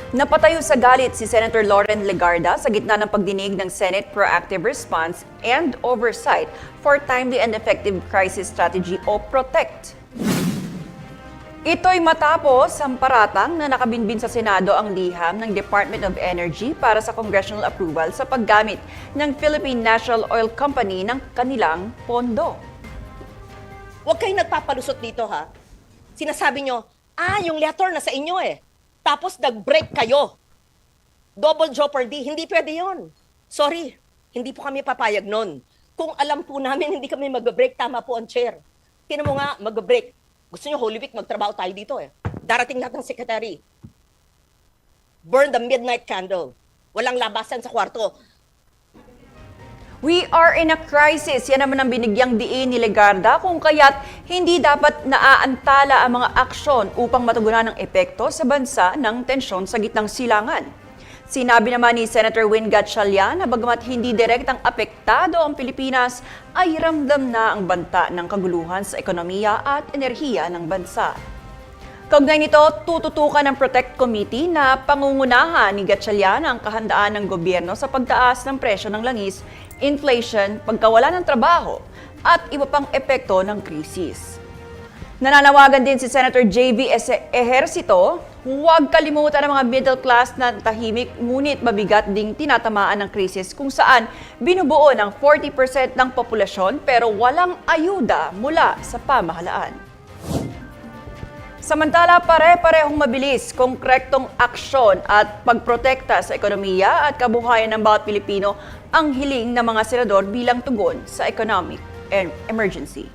Napatayo sa galit si Senator Loren Legarda sa gitna ng pagdinig ng Senate Proactive Response and Oversight for Timely and Effective Crisis Strategy o PROTECT. Ito'y matapos ang paratang na nakabinbin sa Senado ang liham ng Department of Energy para sa congressional approval sa paggamit ng Philippine National Oil Company ng kanilang pondo. Huwag kayong nagpapalusot dito, ha? Sinasabi nyo, yung letter na sa inyo eh. Tapos nag-break kayo. Double jeopardy, hindi pwede yon. Sorry, hindi po kami papayag nun. Kung alam po namin hindi kami mag-break, tama po ang chair. Tinan mo nga, mag-break. Gusto nyo Holy Week, magtrabaho tayo dito eh. Darating lahat ng secretary. Burn the midnight candle. Walang labasan sa kwarto. We are in a crisis. Yan naman ang binigyang diin ni Legarda kung kaya't hindi dapat naaantala ang mga aksyon upang matugunan ang epekto sa bansa ng tensyon sa gitnang silangan. Sinabi naman ni Senator Win Gatchalian na bagamat hindi direktang apektado ang Pilipinas, ay ramdam na ang banta ng kaguluhan sa ekonomiya at enerhiya ng bansa. Kaugnay nito, tututukan ng Protect Committee na pangungunahan ni Gatchalian ang kahandaan ng gobyerno sa pagtaas ng presyo ng langis, inflation, pagkawala ng trabaho, at iba pang epekto ng krisis. Nananawagan din si Senator J.V. Ejercito, huwag kalimutan ang mga middle class na tahimik ngunit mabigat ding tinatamaan ng krisis kung saan binubuo ng 40% ng populasyon pero walang ayuda mula sa pamahalaan. Samantala, pare-parehong mabilis, konkretong aksyon at pagprotekta sa ekonomiya at kabuhayan ng bawat Pilipino ang hiling ng mga senador bilang tugon sa economic emergency.